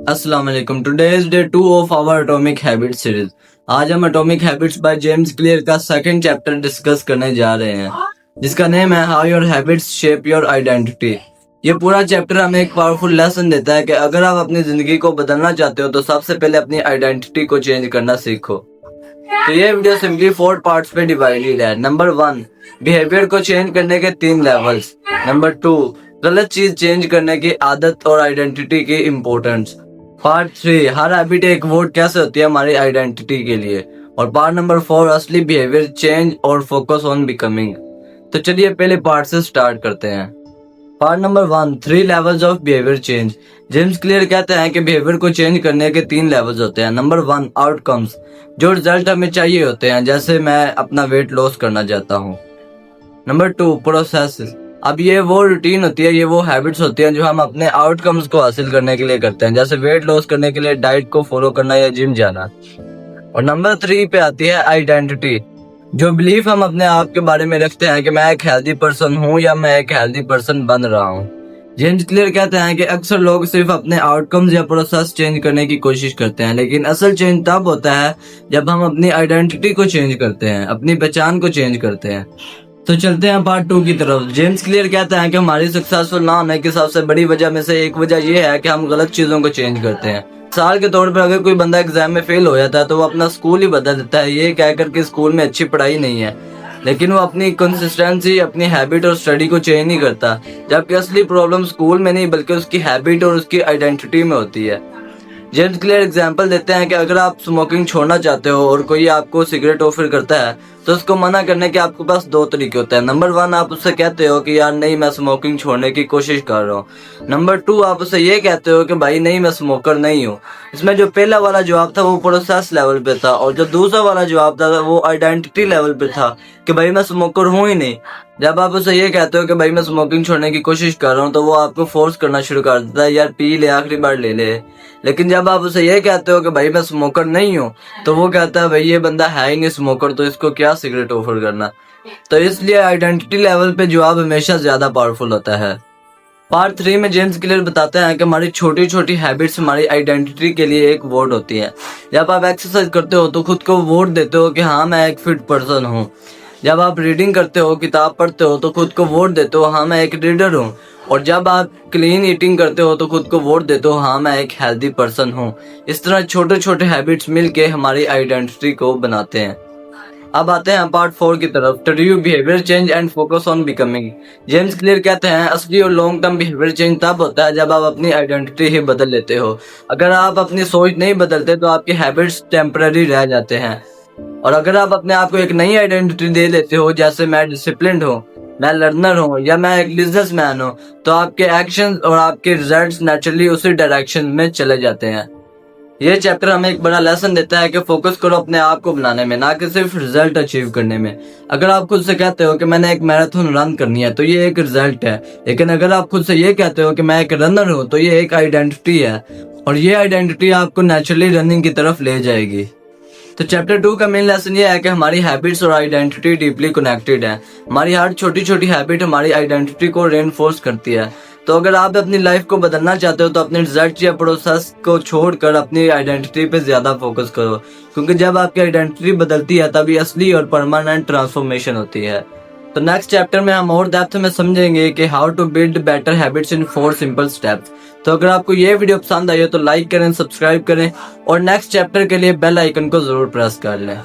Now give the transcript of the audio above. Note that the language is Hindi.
अस्सलाम वालेकुम। Today is day 2 of our atomic habit series. आज हम atomic habits by James Clear का सेकंड चैप्टर डिस्कस करने जा रहे हैं, जिसका नेम है how your habits shape your identity. ये पूरा चैप्टर हमें एक पावरफुल लेसन देता है कि अगर आप अपनी जिंदगी को बदलना चाहते हो तो सबसे पहले अपनी आइडेंटिटी को चेंज करना सीखो। तो ये वीडियो सिंपली 4 पार्ट्स पे डिवाइडेड है। नंबर 1, बिहेवियर को चेंज करने के 3 लेवल्स। नंबर 2, गलत चीज चेंज करने की आदत और आइडेंटिटी की इम्पोर्टेंस। पार्ट 3, हर हैबिट एक वोट कैसे होती है हमारी आइडेंटिटी के लिए। और पार्ट नंबर 4, असली बिहेवियर चेंज और फोकस ऑन बिकमिंग। तो चलिए पहले पार्ट से स्टार्ट करते हैं। Part number 1, 3 levels of behaviour change. James clear कहते हैं कि बिहेवियर को चेंज करने के 3 लेवल्स होते हैं। नंबर 1, आउटकम्स, जो रिजल्ट हमें चाहिए होते हैं, जैसे मैं अपना वेट लॉस करना चाहता हूँ। नंबर 2, प्रोसेस, अब ये वो रूटीन होती है, ये वो हैबिट्स होती हैं जो हम अपने आउटकम्स को हासिल करने के लिए करते हैं, जैसे वेट लॉस करने के लिए डाइट को फॉलो करना या जिम जाना। और नंबर 3 पे आती है आइडेंटिटी, जो बिलीफ हम अपने आप के बारे में रखते हैं कि मैं एक हेल्दी पर्सन हूँ या मैं एक हेल्दी पर्सन बन रहा हूँ। जेम्स क्लियर कहते हैं कि अक्सर लोग सिर्फ अपने आउटकम्स या प्रोसेस चेंज करने की कोशिश करते हैं, लेकिन असल चेंज तब होता है जब हम अपनी आइडेंटिटी को चेंज करते हैं, अपनी पहचान को चेंज करते हैं। तो चलते हैं पार्ट 2 की तरफ। जेम्स क्लियर कहता है कि हमारी सक्सेसफुल ना होने की सबसे बड़ी वजह में से एक वजह यह है कि हम गलत चीजों को चेंज करते हैं। साल के तौर पर अगर कोई बंदा एग्जाम में फेल हो जाता है तो वो अपना स्कूल ही बदल देता है, ये कहकर कि स्कूल में अच्छी पढ़ाई नहीं है, लेकिन वो अपनी कंसिस्टेंसी, अपनी हैबिट और स्टडी को चेंज नहीं करता, जबकि असली प्रॉब्लम स्कूल में नहीं बल्कि उसकी हैबिट और उसकी आइडेंटिटी में होती है। जेम्स क्लियर एग्जाम्पल देते हैं कि अगर आप स्मोकिंग छोड़ना चाहते हो और कोई आपको सिगरेट ऑफर करता है तो उसको मना करने के आपके पास 2 तरीके होते हैं। नंबर 1, आप उससे कहते हो कि यार नहीं, मैं स्मोकिंग छोड़ने की कोशिश कर रहा हूँ। नंबर 2, आप उससे ये कहते हो कि भाई नहीं, मैं स्मोकर नहीं हूँ। इसमें जो पहला वाला जवाब था वो प्रोसेस लेवल पे था, और जो दूसरा वाला जवाब था वो आइडेंटिटी लेवल पे था कि भाई मैं स्मोकर हूँ ही नहीं। जब आप उसे ये कहते हो कि भाई मैं स्मोकिंग छोड़ने की कोशिश कर रहा हूँ तो वो आपको फोर्स करना शुरू कर देता है, यार पी ले, आखिरी बार ले ले। लेकिन जब आप उसे ये कहते हो कि भाई मैं स्मोकर नहीं हूँ तो वो कहता है भाई ये बंदा है ही नहीं स्मोकर, तो इसको क्या सिगरेट ऑफर करना। तो इसलिए आइडेंटिटी लेवल पे जवाब हमेशा ज्यादा पावरफुल होता है। पार्ट 3 में जेम्स क्लियर बताते हैं कि हमारी छोटी छोटी हैबिट्स हमारी आइडेंटिटी के लिए एक वोट होती है। जब आप एक्सरसाइज करते हो तो खुद को वोट देते हो कि हाँ मैं एक फिट पर्सन हूँ। जब आप रीडिंग करते हो, किताब पढ़ते हो, तो खुद को वोट देते हो हाँ मैं एक रीडर हूँ। और जब आप क्लीन ईटिंग करते हो तो खुद को वोट देते हो हाँ मैं एक हेल्दी पर्सन हूँ। इस तरह छोटे छोटे हैबिट्स मिलके हमारी आइडेंटिटी को बनाते हैं। अब आते हैं पार्ट 4 की तरफ, true behaviour change and focus on becoming. James clear कहते हैं असली और लॉन्ग टर्म बिहेवियर चेंज तब होता है जब आप अपनी आइडेंटिटी ही बदल लेते हो। अगर आप अपनी सोच नहीं बदलते तो आपकी हैबिट्स टेम्पररी रह जाते हैं, और अगर आप अपने आप को एक नई आइडेंटिटी दे लेते हो, जैसे मैं डिसिप्लिन्ड हूँ, मैं लर्नर हूँ या मैं एक बिजनेसमैन हूँ, तो आपके एक्शंस और आपके रिजल्ट्स नेचुरली उसी डायरेक्शन में चले जाते हैं। ये चैप्टर हमें एक बड़ा लेसन देता है कि फोकस करो अपने आप को बनाने में, ना कि सिर्फ रिजल्ट अचीव करने में। अगर आप खुद से कहते हो कि मैंने एक मैराथन रन करनी है तो ये एक रिजल्ट है, लेकिन अगर आप खुद से ये कहते हो कि मैं एक रनर हूँ तो ये एक आइडेंटिटी है, और ये आइडेंटिटी आपको नेचुरली रनिंग की तरफ ले जाएगी। तो चैप्टर 2 का मेन लेसन ये है कि हमारी हैबिट्स और आइडेंटिटी डीपली कनेक्टेड है। हमारी हर छोटी छोटी हैबिट हमारी आइडेंटिटी को रेनफोर्स करती है। तो अगर आप अपनी लाइफ को बदलना चाहते हो तो अपने रिजल्ट या प्रोसेस को छोड़कर अपनी आइडेंटिटी पे ज्यादा फोकस करो, क्योंकि जब आपकी आइडेंटिटी बदलती है तभी असली और परमानेंट ट्रांसफॉर्मेशन होती है। तो नेक्स्ट चैप्टर में हम और डेप्थ में समझेंगे कि how to build better habits in 4 simple steps. तो अगर आपको ये वीडियो पसंद आई हो तो लाइक करें, सब्सक्राइब करें, और नेक्स्ट चैप्टर के लिए बेल आइकन को जरूर प्रेस कर लें।